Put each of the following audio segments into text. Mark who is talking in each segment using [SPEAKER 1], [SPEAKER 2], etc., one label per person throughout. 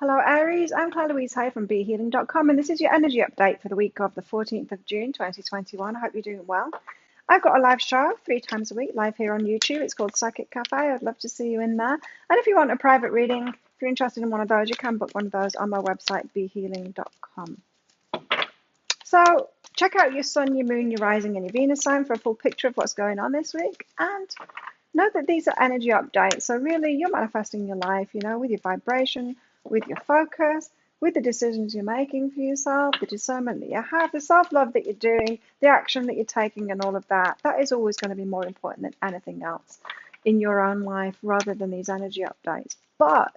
[SPEAKER 1] Hello, Aries. I'm Claire Louise Hay from BeHealing.com, and this is your energy update for the week of the 14th of June 2021. I hope you're doing well. I've got a live show 3 times a week live here on YouTube. It's called Psychic Cafe. I'd love to see you in there. And if you want a private reading, if you're interested in one of those, you can book one of those on my website, BeHealing.com. So check out your sun, your moon, your rising, and your Venus sign for a full picture of what's going on this week. And note that these are energy updates. So really, you're manifesting your life, with your vibration, with your focus, with the decisions you're making for yourself, the discernment that you have, the self-love that you're doing, the action that you're taking, and all of that. That is always going to be more important than anything else in your own life rather than these energy updates. But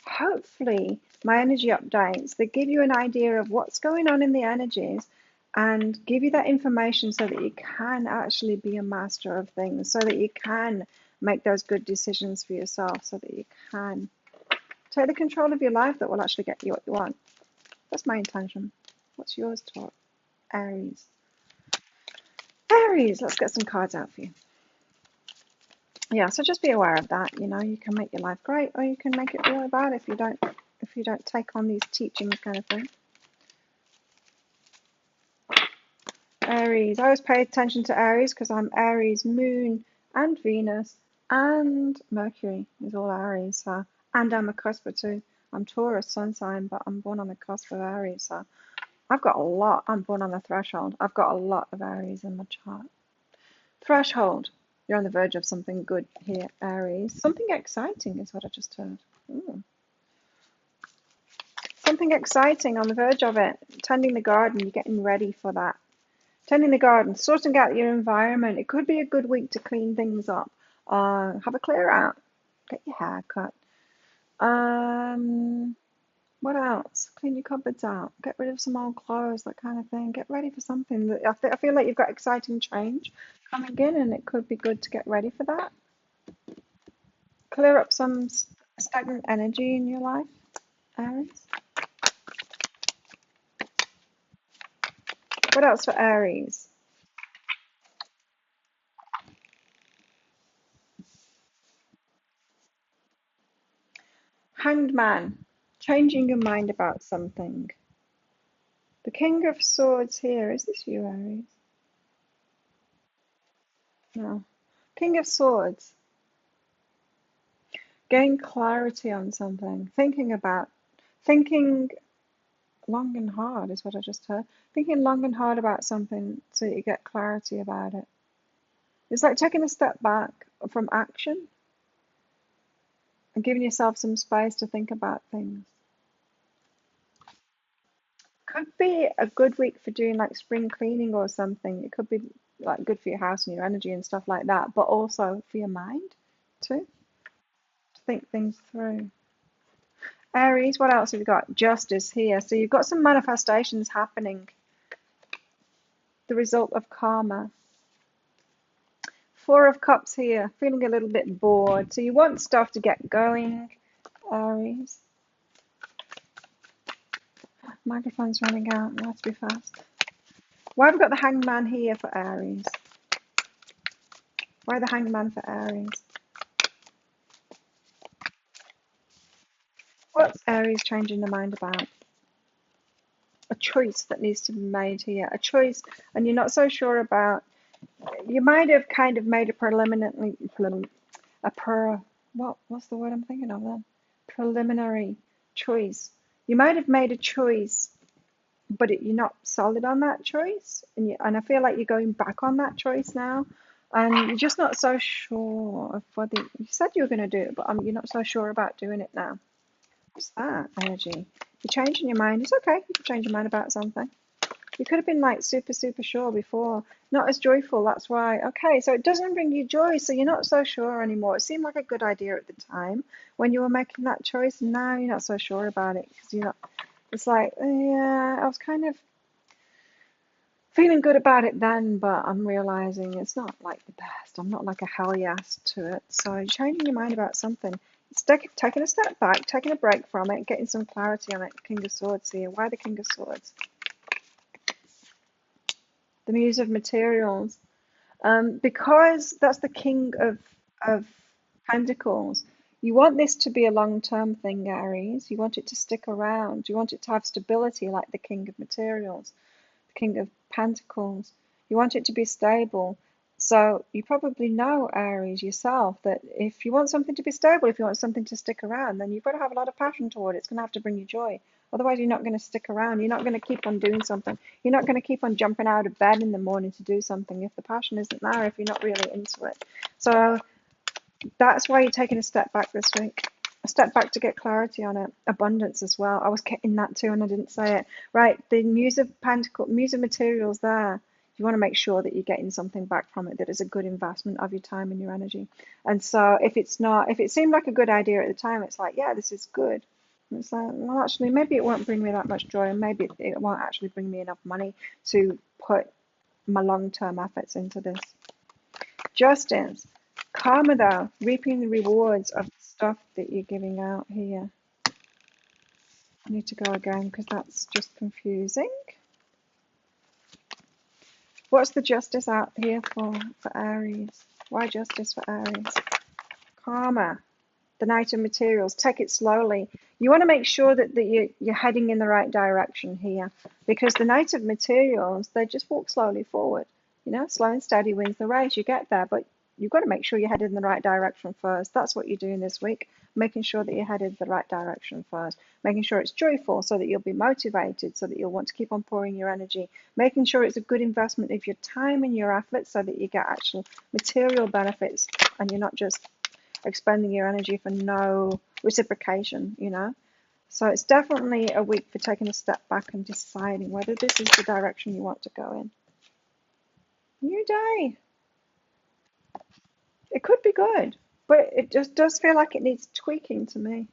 [SPEAKER 1] hopefully my energy updates that give you an idea of what's going on in the energies and give you that information so that you can actually be a master of things, so that you can make those good decisions for yourself, so that you can take the control of your life that will actually get you what you want. That's my intention. What's yours, Aries? Aries, let's get some cards out for you. Yeah, so just be aware of that. You can make your life great, or you can make it really bad if you don't take on these teachings, kind of thing. Aries. I always pay attention to Aries because I'm Aries, Moon, and Venus, and Mercury is all Aries. So, and I'm a cusp too. I'm Taurus sun sign, but I'm born on the cusp of Aries. So I've got a lot. I'm born on the threshold. I've got a lot of Aries in my chart. Threshold. You're on the verge of something good here, Aries. Something exciting is what I just heard. Ooh. Something exciting on the verge of it. Tending the garden. You're getting ready for that. Tending the garden, sorting out your environment. It could be a good week to clean things up. Have a clear out. Get your hair cut. What else? Clean your cupboards out. Get rid of some old clothes, that kind of thing. Get ready for something. I feel like you've got exciting change coming in, and it could be good to get ready for that. Clear up some stagnant energy in your life, Aries. What else for Aries? Hanged Man. Changing your mind about something. The King of Swords here. Is this you, Aries? No. King of Swords. Gain clarity on something. Thinking long and hard is what I just heard. Thinking long and hard about something so that you get clarity about it. It's like taking a step back from action and giving yourself some space to think about things. Could be a good week for doing like spring cleaning or something. It could be like good for your house and your energy and stuff like that, but also for your mind too, to think things through. Aries, what else have you got? Justice here. So you've got some manifestations happening. The result of karma. Four of Cups here. Feeling a little bit bored. So you want stuff to get going, Aries. Microphone's running out. I have to be fast. Why have we got the Hanged Man here for Aries? Why the Hanged Man for Aries? What's Aries changing their mind about? A choice that needs to be made here. A choice, and you're not so sure about. You might have kind of made a what's the word I'm thinking of then? Preliminary choice. You might have made a choice, but you're not solid on that choice, and I feel like you're going back on that choice now, and you're just not so sure of whether you said you were going to do it, but you're not so sure about doing it now. What's that energy? You're changing your mind. It's okay. You can change your mind about something. You could have been like super, super sure before. Not as joyful, that's why. Okay, so it doesn't bring you joy, so you're not so sure anymore. It seemed like a good idea at the time when you were making that choice, and now you're not so sure about it because you're not. It's like, yeah, I was kind of feeling good about it then, but I'm realizing it's not like the best. I'm not like a hell yes to it. So changing your mind about something. It's taking a step back, taking a break from it, getting some clarity on it. King of Swords here. Why the King of Swords? The Muse of Materials. Because that's the King of Pentacles. You want this to be a long-term thing, Aries. You want it to stick around. You want it to have stability like the King of Materials, the King of Pentacles. You want it to be stable. So you probably know, Aries, yourself, that if you want something to be stable, if you want something to stick around, then you've got to have a lot of passion toward it. It's going to have to bring you joy. Otherwise, you're not going to stick around. You're not going to keep on doing something. You're not going to keep on jumping out of bed in the morning to do something if the passion isn't there, if you're not really into it. So that's why you're taking a step back this week. A step back to get clarity on it. Abundance as well. I was getting that too and I didn't say it. Right, the Muse of Pentacles, Muse of Materials there. You want to make sure that you're getting something back from it that is a good investment of your time and your energy. And so if it's not, if it seemed like a good idea at the time, it's like, yeah, this is good. And it's like, well, actually, maybe it won't bring me that much joy, and maybe it won't actually bring me enough money to put my long-term efforts into this. Justice. Karma, though, reaping the rewards of the stuff that you're giving out here. I need to go again because that's just confusing. What's the justice out here for Aries? Why justice for Aries? Karma, the Knight of Materials. Take it slowly. You want to make sure that you're heading in the right direction here, because the Knight of Materials, they just walk slowly forward. You know, slow and steady wins the race. You get there, but you've got to make sure you're headed in the right direction first. That's what you're doing this week, making sure that you're headed the right direction first, making sure it's joyful so that you'll be motivated, so that you'll want to keep on pouring your energy, making sure it's a good investment of your time and your efforts so that you get actual material benefits and you're not just expending your energy for no reciprocation, you know. So it's definitely a week for taking a step back and deciding whether this is the direction you want to go in. New day. It could be good, but it just does feel like it needs tweaking to me.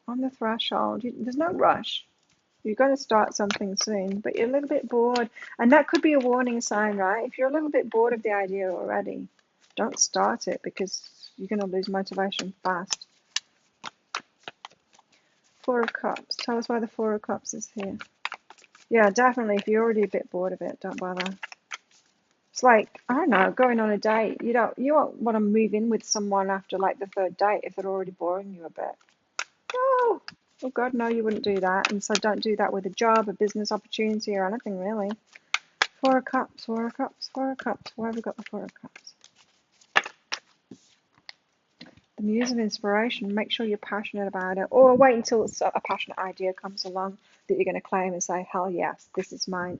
[SPEAKER 1] On the threshold, there's no rush. You're going to start something soon, but you're a little bit bored. And that could be a warning sign, right? If you're a little bit bored of the idea already, don't start it because you're going to lose motivation fast. Four of Cups. Tell us why the Four of Cups is here. Yeah, definitely. If you're already a bit bored of it, don't bother. It's like, I don't know, going on a date. You won't want to move in with someone after like the third date if they're already boring you a bit. Oh, oh God, no, you wouldn't do that. And so don't do that with a job, a business opportunity, or anything really. Four of Cups, Four of Cups, Four of Cups. Why have we got the Four of Cups? The Muse of Inspiration. Make sure you're passionate about it, or wait until a passionate idea comes along that you're going to claim and say, hell yes, this is mine.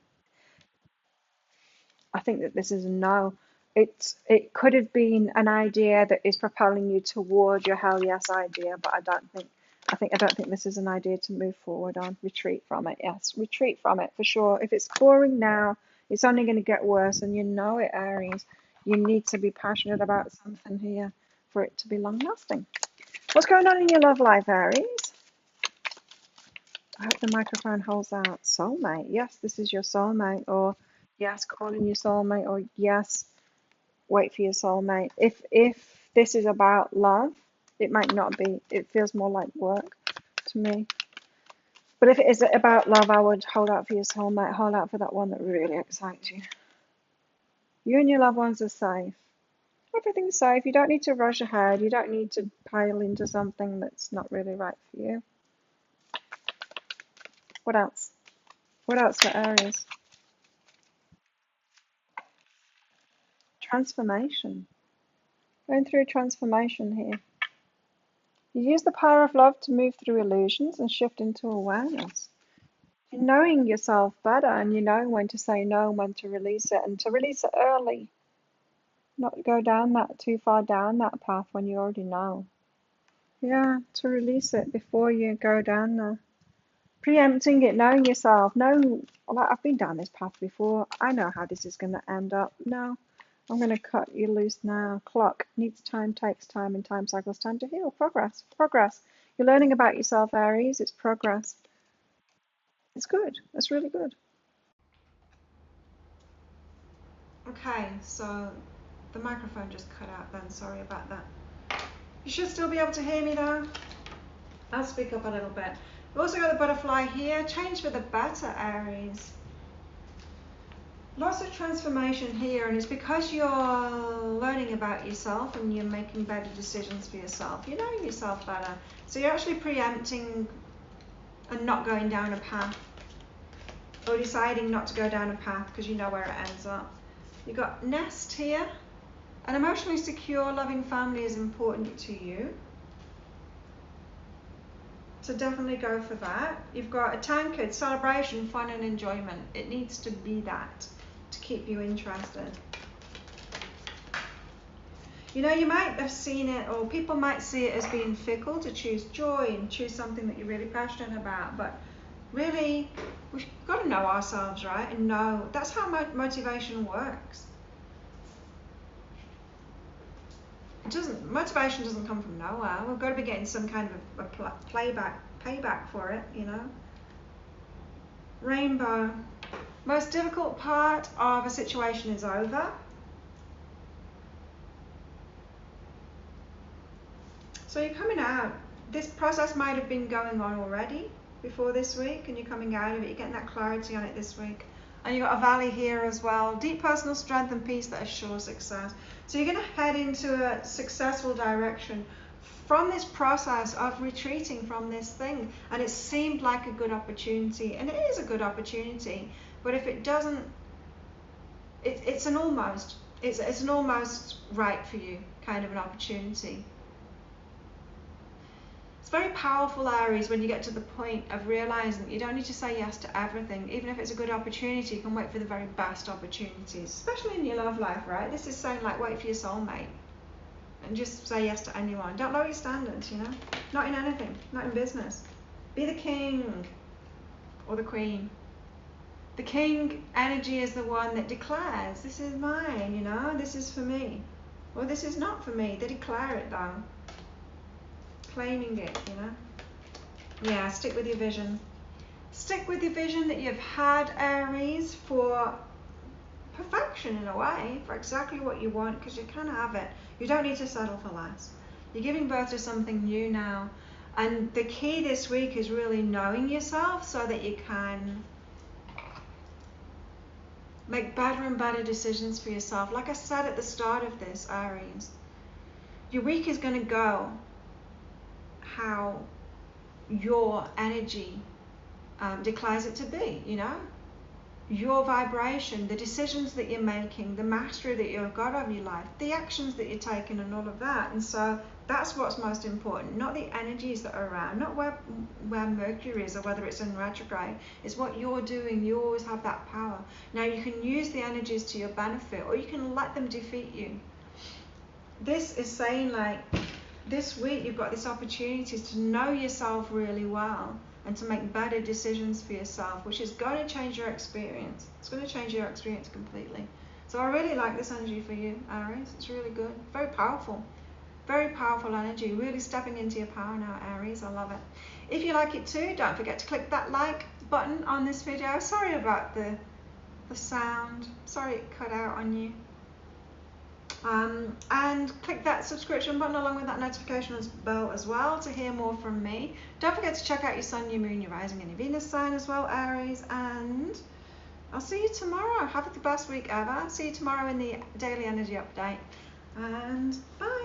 [SPEAKER 1] I think that this is a no. It could have been an idea that is propelling you towards your hell yes idea, but I don't think this is an idea to move forward on. Retreat from it. Yes, retreat from it for sure. If it's boring now, it's only going to get worse, and you know it, Aries. You need to be passionate about something here for it to be long lasting. What's going on in your love life, Aries? I hope the microphone holds out. Soulmate. Yes, this is your soulmate, or yes, calling your soulmate, or yes, wait for your soulmate. If this is about love, it might not be. It feels more like work to me. But if it is about love, I would hold out for your soulmate. Hold out for that one that really excites you. You and your loved ones are safe. Everything's safe. You don't need to rush ahead. You don't need to pile into something that's not really right for you. What else? What else for Aries? Transformation. Going through a transformation here. You use the power of love to move through illusions and shift into awareness. You're knowing yourself better, and you know when to say no and when to release it, and to release it early. Not go down that too far down that path when you already know. Yeah, to release it before you go down there. Preempting it, knowing yourself. No, like I've been down this path before. I know how this is going to end up. No, I'm going to cut you loose now. Clock needs time, takes time, and time cycles time to heal. Progress, progress. You're learning about yourself, Aries. It's progress. It's good. It's really good. Okay, so the microphone just cut out then. Sorry about that. You should still be able to hear me though. I'll speak up a little bit. We've also got the butterfly here. Change for the better, Aries. Lots of transformation here, and it's because you're learning about yourself and you're making better decisions for yourself. You're knowing yourself better. So you're actually preempting and not going down a path, or deciding not to go down a path because you know where it ends up. You've got nest here. An emotionally secure, loving family is important to you. So definitely go for that. You've got a tankard, celebration, fun and enjoyment. It needs to be that to keep you interested. You know, you might have seen it, or people might see it as being fickle to choose joy and choose something that you're really passionate about, but really, we've got to know ourselves, right? And know that's how motivation works. Motivation doesn't come from nowhere. We've got to be getting some kind of a payback for it, you know. Rainbow. Most difficult part of a situation is over. So you're coming out. This process might have been going on already before this week, and you're coming out of it. You're getting that clarity on it this week. And you've got a valley here as well. Deep personal strength and peace that assure success. So you're going to head into a successful direction from this process of retreating from this thing. And it seemed like a good opportunity. And it is a good opportunity. But if it doesn't, it's an almost. It's an almost right for you kind of an opportunity. It's very powerful, Aries, when you get to the point of realizing that you don't need to say yes to everything. Even if it's a good opportunity, you can wait for the very best opportunities, especially in your love life, right? This is saying like wait for your soulmate and just say yes to anyone. Don't lower your standards, you know? Not in anything, not in business. Be the king or the queen. The king energy is the one that declares, this is mine, you know, this is for me. Or this is not for me. They declare it though. Claiming it, you know. Yeah, stick with your vision. Stick with your vision that you've had, Aries, for perfection in a way, for exactly what you want, because you can have it. You don't need to settle for less. You're giving birth to something new now. And the key this week is really knowing yourself so that you can make better and better decisions for yourself. Like I said at the start of this, Aries, your week is going to go how your energy declares it to be, you know, your vibration, the decisions that you're making, the mastery that you've got of your life, the actions that you're taking and all of that. And so that's what's most important, not the energies that are around, not where Mercury is or whether it's in retrograde. It's what you're doing. You always have that power. Now you can use the energies to your benefit, or you can let them defeat you. This is saying like, this week you've got this opportunity to know yourself really well and to make better decisions for yourself, which is going to change your experience. It's going to change your experience completely. So I really like this energy for you, Aries. It's really good. Very powerful. Very powerful energy. Really stepping into your power now, Aries. I love it. If you like it too, don't forget to click that like button on this video. Sorry about the sound. Sorry it cut out on you. And click that subscription button along with that notification bell as well to hear more from me. Don't forget to check out your sun, your moon, your rising and your Venus sign as well, Aries. And I'll see you tomorrow. Have the best week ever. See you tomorrow in the daily energy update. And bye.